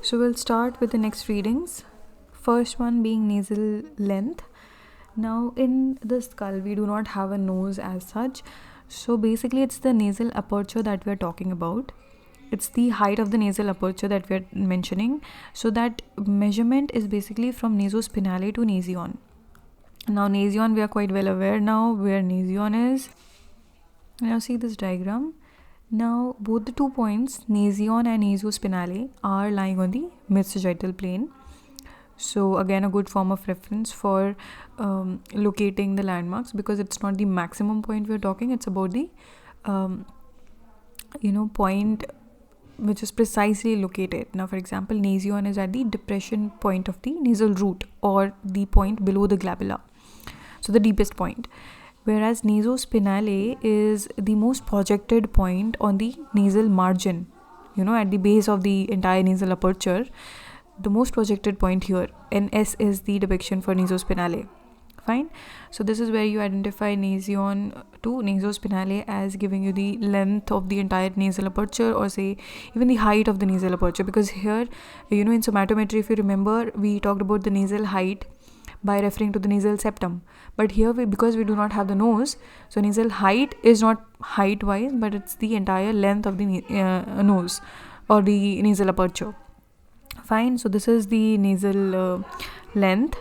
So we'll start with the next readings. First one being nasal length. Now, in the skull, we do not have a nose as such. So basically, it's the nasal aperture that we're talking about. It's the height of the nasal aperture that we're mentioning. So that measurement is basically from nasospinale to nasion. Now, nasion, we are quite well aware now where nasion is. Now, see this diagram. Now, both the 2 points, nasion and nasospinale, are lying on the mid-sagittal plane. So, again, a good form of reference for locating the landmarks, because it's not the maximum point we're talking, it's about the point which is precisely located. Now, for example, nasion is at the depression point of the nasal root, or the point below the glabella, so the deepest point. Whereas nasospinale is the most projected point on the nasal margin, at the base of the entire nasal aperture, the most projected point here. NS is the depiction for nasospinale. Fine. So this is where you identify nasion to nasospinale as giving you the length of the entire nasal aperture, or say even the height of the nasal aperture, because here, in somatometry, if you remember, we talked about the nasal height by referring to the nasal septum. But here, because we do not have the nose, so nasal height is not height wise, but it's the entire length of the nose or the nasal aperture. Fine. So this is the nasal length.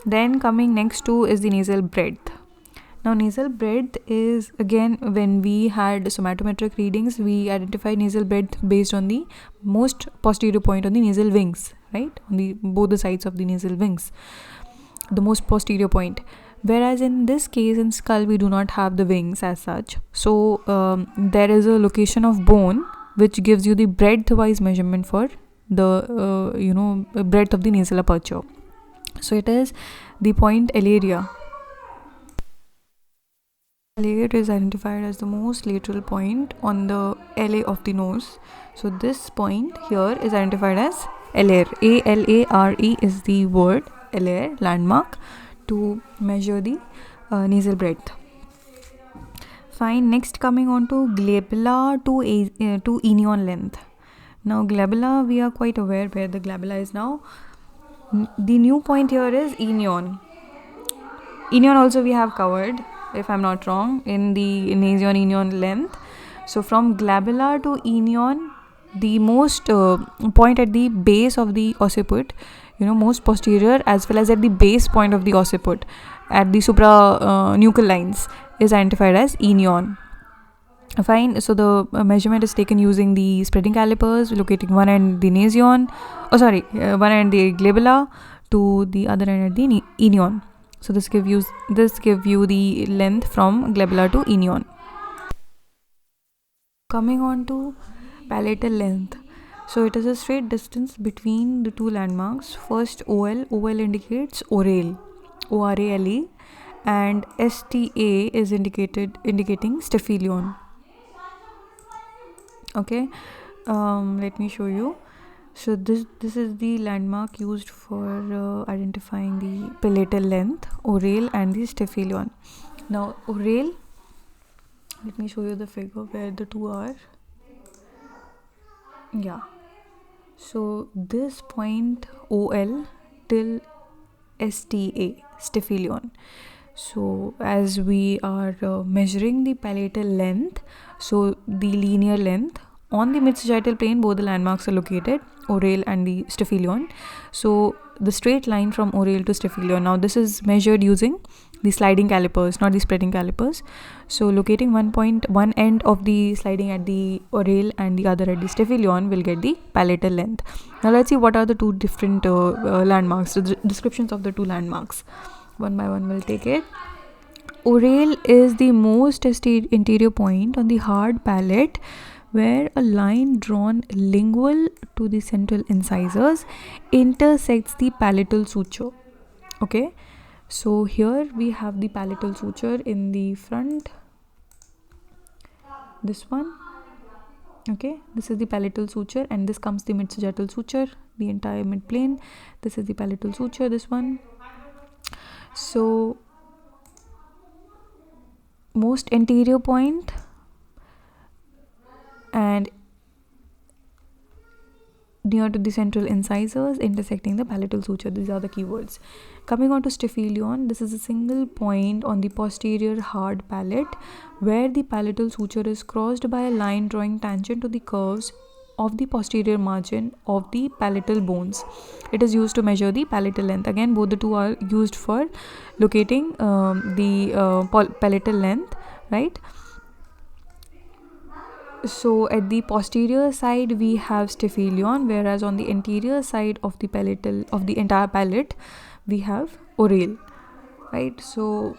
Then coming next to is the nasal breadth. Now, nasal breadth is, again, when we had somatometric readings, we identified nasal breadth based on the most posterior point on the nasal wings, right? On the both the sides of the nasal wings, the most posterior point. Whereas in this case, in skull, we do not have the wings as such. So there is a location of bone which gives you the breadth-wise measurement for the breadth of the nasal aperture. So it is the point aleria. Alare is identified as the most lateral point on the LA of the nose. So this point here is identified as alare. ALARE is the word, alare, landmark, to measure the nasal breadth. Fine. Next, coming on to glabella to enion length. Now, glabella, we are quite aware where the glabella is now. The new point here is enion. Enion also we have covered, if I'm not wrong, in the nasion enion length. So from glabella to enion, the most point at the base of the occiput, most posterior, as well as at the base point of the occiput, at the supranuchal lines, is identified as enion. Fine. So the measurement is taken using the spreading calipers, locating one end the nasion, one end the glabella to the other end at the enion. So this give you the length from glabella to enion. Coming on to palatal length. So it is a straight distance between the two landmarks. First, OL. OL indicates oral, ORALE, and STA is indicating staphylon. Okay, let me show you. So this is the landmark used for identifying the palatal length, oral, and the staphylon. Now, oral, let me show you the figure where the two are. Yeah. So this point OL till STA, staphylon. So as we are measuring the palatal length, so the linear length on the mid-sagittal plane, both the landmarks are located, oral and the staphylon. So the straight line from oral to staphylon. Now this is measured using the sliding calipers, not the spreading calipers. So locating one end of the sliding at the oral and the other at the staphylon will get the palatal length. Now let's see what are the two different landmarks, the descriptions of the two landmarks. One by one we'll take it. Oral is the most interior point on the hard palate, where a line drawn lingual to the central incisors intersects the palatal suture. Okay, so here we have the palatal suture in the front. This one. Okay, this is the palatal suture, and this comes the mid-sagittal suture, the entire mid-plane. This is the palatal suture, this one. So most anterior point, and near to the central incisors intersecting the palatal suture. These are the keywords. Coming on to Staphylion, this is a single point on the posterior hard palate where the palatal suture is crossed by a line drawing tangent to the curves of the posterior margin of the palatal bones. It is used to measure the palatal length. Again, both the two are used for locating the palatal length, right? So at the posterior side we have Staphylion, whereas on the anterior side of the palatal of the entire palate we have Orale, right? So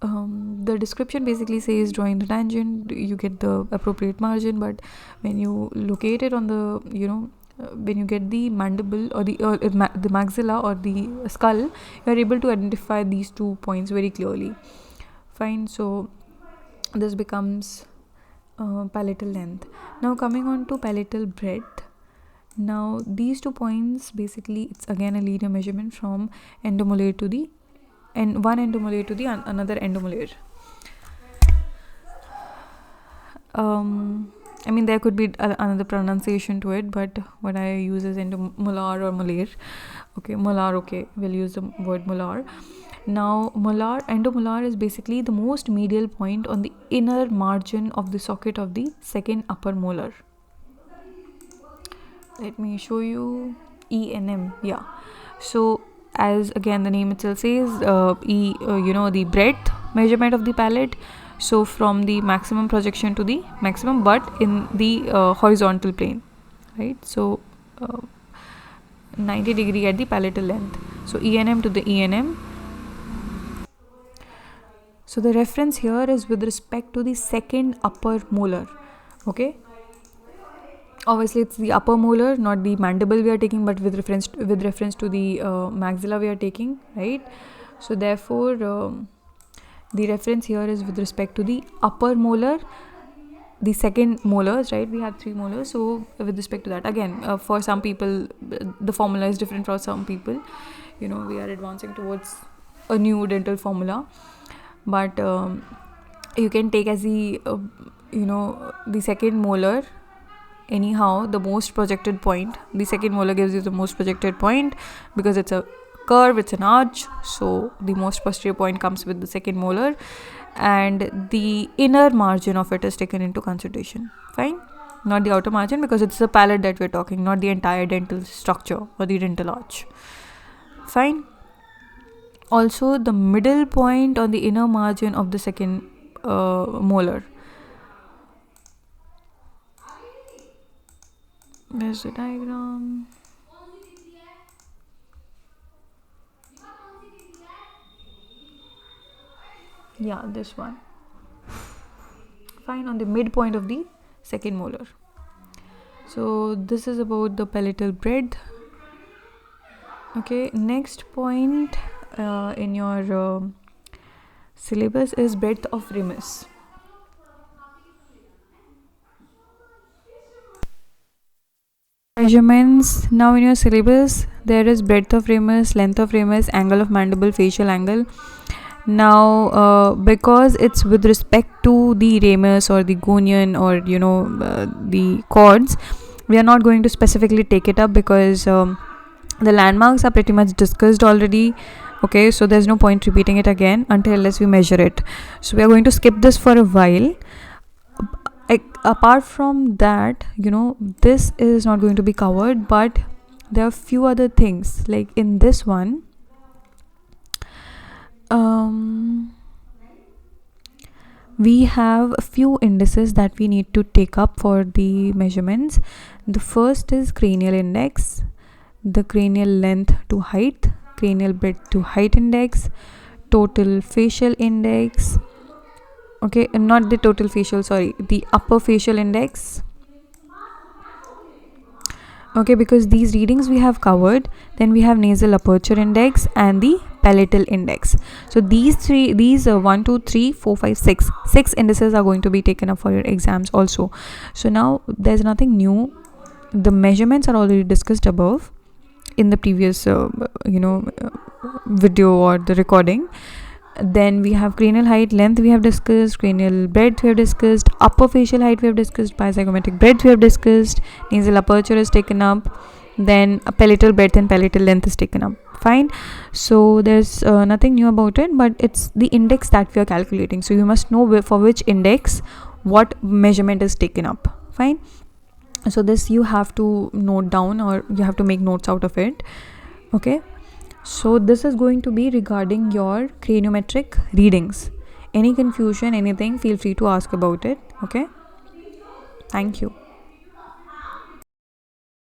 the description basically says drawing the tangent you get the appropriate margin, but when you locate it on the when you get the mandible or the maxilla or the skull, you are able to identify these 2 points very clearly. Fine. So this becomes palatal length. Now coming on to palatal breadth. Now these 2 points, basically it's again a linear measurement from endomolar to the one endomolar to the another endomolar. I mean there could be another pronunciation to it, but what I use is endomolar or molar. Okay, molar. Okay, we'll use the word molar. Now endomolar is basically the most medial point on the inner margin of the socket of the second upper molar. Let me show you ENM. Yeah, so as again the name itself says, the breadth measurement of the palate. So from the maximum projection to the maximum, but in the horizontal plane, right? So 90 degree at the palatal length. So ENM to the ENM. So the reference here is with respect to the second upper molar. Okay, obviously it's the upper molar, not the mandible we are taking, but with reference to the maxilla we are taking, right? So therefore the reference here is with respect to the upper molar, the second molars, right? We have 3 molars, so with respect to that, again for some people the formula is different. For some people, we are advancing towards a new dental formula, but you can take as the the second molar anyhow the most projected point. The second molar gives you the most projected point because it's a curve, it's an arch, so the most posterior point comes with the second molar, and the inner margin of it is taken into consideration. Fine, not the outer margin, because it's the palate that we're talking, not the entire dental structure or the dental arch. Fine. Also the middle point on the inner margin of the second molar. There's the diagram. Yeah, this one. Fine, on the midpoint of the second molar. So this is about the palatal breadth. Okay, next point in your syllabus is breadth of ramus. Measurements. Now in your syllabus there is breadth of ramus, length of ramus, angle of mandible, facial angle. Now because it's with respect to the ramus or the gonian or the chords, we are not going to specifically take it up because the landmarks are pretty much discussed already. Okay, so there's no point repeating it again unless we measure it. So we are going to skip this for a while. Apart from that, this is not going to be covered, but there are few other things. Like in this one, we have a few indices that we need to take up for the measurements. The first is cranial index, the cranial length to height, cranial breadth to height index, total facial index. Okay, not the total facial, sorry, the upper facial index. Okay, because these readings we have covered. Then we have nasal aperture index and the palatal index. So these 1 2 3 4 5 6 indices are going to be taken up for your exams also. So now there's nothing new. The measurements are already discussed above in the previous video or the recording. Then we have cranial height, length we have discussed, cranial breadth we have discussed, upper facial height we have discussed, bizygomatic breadth we have discussed, nasal aperture is taken up, then a palatal breadth and palatal length is taken up. Fine. So there's nothing new about it, but it's the index that we are calculating. So you must know for which index what measurement is taken up. Fine. So this you have to note down, or you have to make notes out of it. Okay. So this is going to be regarding your craniometric readings. Any confusion, anything, feel free to ask about it. Okay. Thank you.